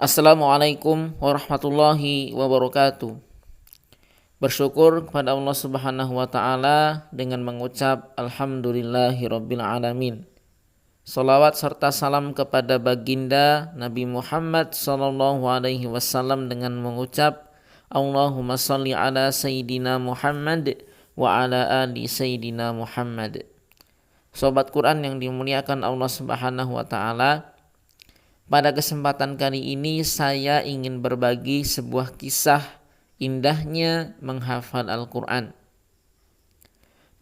Assalamualaikum warahmatullahi wabarakatuh. Bersyukur kepada Allah Subhanahu wa taala dengan mengucap alhamdulillahirabbil alamin. Salawat serta salam kepada baginda Nabi Muhammad sallallahu alaihi wasallam dengan mengucap Allahumma shalli ala sayyidina Muhammad wa ala ali sayyidina Muhammad. Sobat Quran yang dimuliakan Allah Subhanahu wa taala, pada kesempatan kali ini saya ingin berbagi sebuah kisah indahnya menghafal Al-Quran.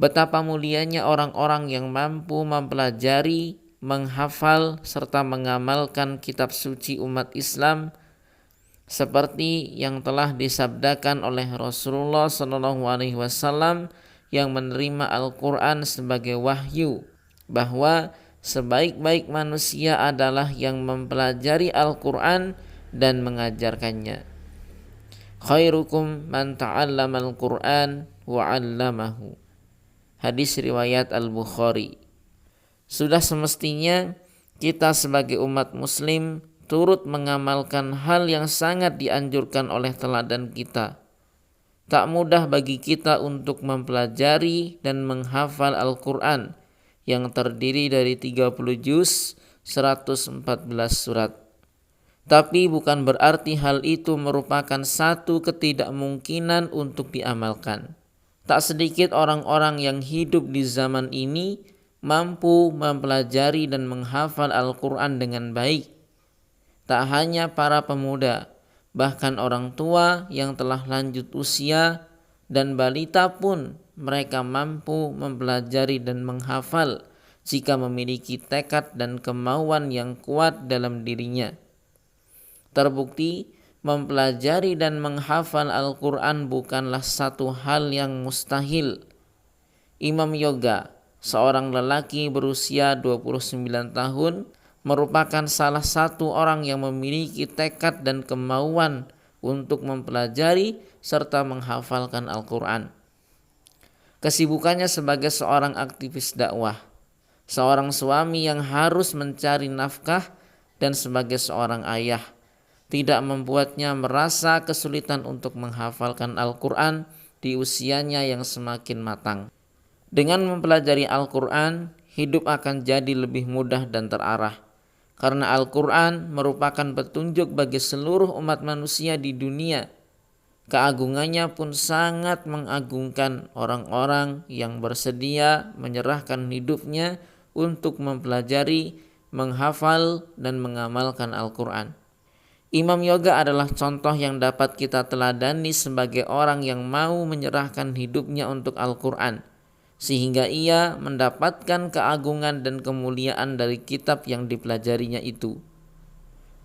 Betapa mulianya orang-orang yang mampu mempelajari, menghafal, serta mengamalkan kitab suci umat Islam seperti yang telah disabdakan oleh Rasulullah SAW yang menerima Al-Quran sebagai wahyu, bahwa sebaik-baik manusia adalah yang mempelajari Al-Quran dan mengajarkannya. Khairukum man ta'allamal Quran wa 'allamahu. Hadis riwayat Al-Bukhari. Sudah semestinya kita sebagai umat muslim turut mengamalkan hal yang sangat dianjurkan oleh teladan kita. Tak mudah bagi kita untuk mempelajari dan menghafal Al-Quran yang terdiri dari 30 juz, 114 surat. Tapi bukan berarti hal itu merupakan satu ketidakmungkinan untuk diamalkan. Tak sedikit orang-orang yang hidup di zaman ini mampu mempelajari dan menghafal Al-Quran dengan baik. Tak hanya para pemuda, bahkan orang tua yang telah lanjut usia dan balita pun mereka mampu mempelajari dan menghafal jika memiliki tekad dan kemauan yang kuat dalam dirinya. Terbukti, mempelajari dan menghafal Al-Quran bukanlah satu hal yang mustahil. Imam Yoga, seorang lelaki berusia 29 tahun, merupakan salah satu orang yang memiliki tekad dan kemauan untuk mempelajari serta menghafalkan Al-Quran. Kesibukannya sebagai seorang aktivis dakwah, seorang suami yang harus mencari nafkah, dan sebagai seorang ayah tidak membuatnya merasa kesulitan untuk menghafalkan Al-Quran di usianya yang semakin matang. Dengan mempelajari Al-Quran, hidup akan jadi lebih mudah dan terarah, karena Al-Quran merupakan petunjuk bagi seluruh umat manusia di dunia. Keagungannya pun sangat mengagungkan orang-orang yang bersedia menyerahkan hidupnya untuk mempelajari, menghafal, dan mengamalkan Al-Quran. Imam Yoga adalah contoh yang dapat kita teladani sebagai orang yang mau menyerahkan hidupnya untuk Al-Quran, sehingga ia mendapatkan keagungan dan kemuliaan dari kitab yang dipelajarinya itu.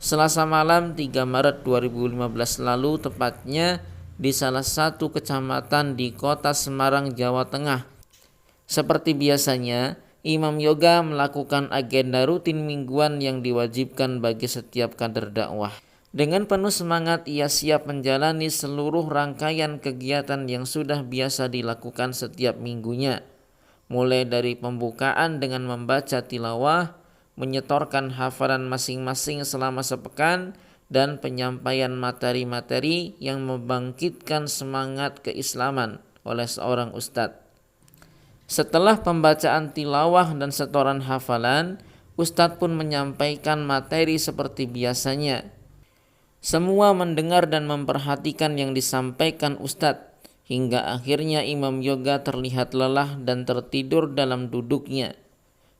Selasa malam 3 Maret 2015 lalu, tepatnya di salah satu kecamatan di kota Semarang, Jawa Tengah. Seperti biasanya, Imam Yoga melakukan agenda rutin mingguan yang diwajibkan bagi setiap kader dakwah. Dengan penuh semangat ia siap menjalani seluruh rangkaian kegiatan yang sudah biasa dilakukan setiap minggunya, mulai dari pembukaan dengan membaca tilawah, menyetorkan hafalan masing-masing selama sepekan, dan penyampaian materi-materi yang membangkitkan semangat keislaman oleh seorang ustadz. Setelah pembacaan tilawah dan setoran hafalan, ustadz pun menyampaikan materi seperti biasanya. Semua mendengar dan memperhatikan yang disampaikan ustadz, hingga akhirnya Imam Yoga terlihat lelah dan tertidur dalam duduknya.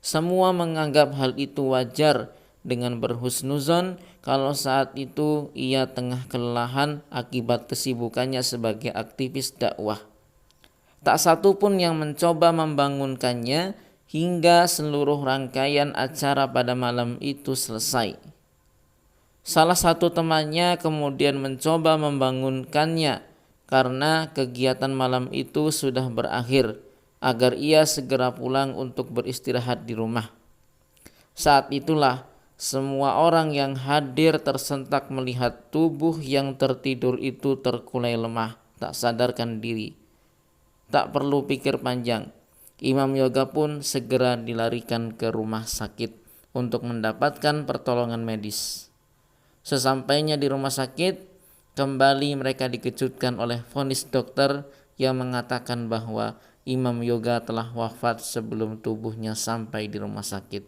Semua menganggap hal itu wajar dengan berhusnuzon kalau saat itu ia tengah kelelahan akibat kesibukannya sebagai aktivis dakwah. Tak satu pun yang mencoba membangunkannya hingga seluruh rangkaian acara pada malam itu selesai. Salah satu temannya kemudian mencoba membangunkannya karena kegiatan malam itu sudah berakhir, agar ia segera pulang untuk beristirahat di rumah. Saat itulah semua orang yang hadir tersentak melihat tubuh yang tertidur itu terkulai lemah, tak sadarkan diri. Tak perlu pikir panjang, Imam Yoga pun segera dilarikan ke rumah sakit untuk mendapatkan pertolongan medis. Sesampainya di rumah sakit, kembali mereka dikejutkan oleh vonis dokter yang mengatakan bahwa Imam Yoga telah wafat sebelum tubuhnya sampai di rumah sakit.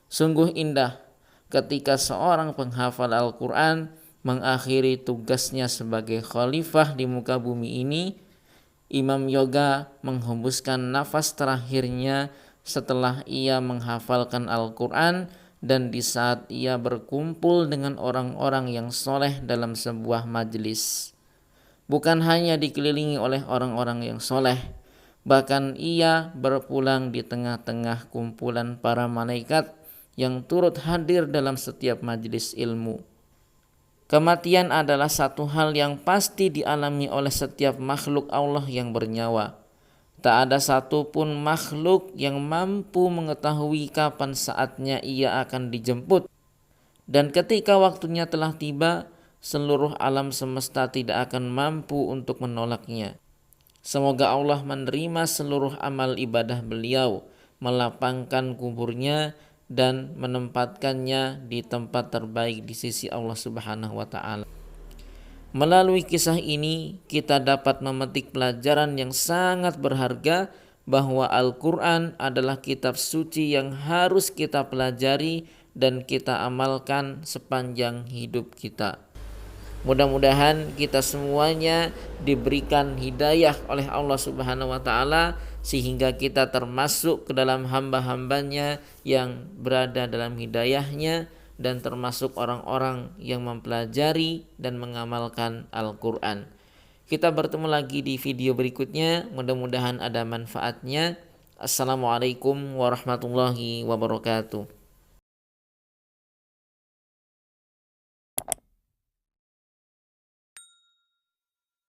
Sungguh indah ketika seorang penghafal Al-Quran mengakhiri tugasnya sebagai khalifah di muka bumi ini. Imam Yoga menghembuskan nafas terakhirnya setelah ia menghafalkan Al-Quran dan di saat ia berkumpul dengan orang-orang yang soleh dalam sebuah majelis. Bukan hanya dikelilingi oleh orang-orang yang soleh, bahkan ia berpulang di tengah-tengah kumpulan para malaikat yang turut hadir dalam setiap majelis ilmu. Kematian adalah satu hal yang pasti dialami oleh setiap makhluk Allah yang bernyawa. Tak ada satupun makhluk yang mampu mengetahui kapan saatnya ia akan dijemput. Dan ketika waktunya telah tiba, seluruh alam semesta tidak akan mampu untuk menolaknya. Semoga Allah menerima seluruh amal ibadah beliau, melapangkan kuburnya, dan menempatkannya di tempat terbaik di sisi Allah Subhanahu wa Ta'ala. Melalui kisah ini kita dapat memetik pelajaran yang sangat berharga bahwa Al-Quran adalah kitab suci yang harus kita pelajari dan kita amalkan sepanjang hidup kita. Mudah-mudahan kita semuanya diberikan hidayah oleh Allah Subhanahu wa Ta'ala sehingga kita termasuk ke dalam hamba-hambanya yang berada dalam hidayahnya dan termasuk orang-orang yang mempelajari dan mengamalkan Al-Quran. Kita bertemu lagi di video berikutnya, mudah-mudahan ada manfaatnya. Assalamualaikum warahmatullahi wabarakatuh.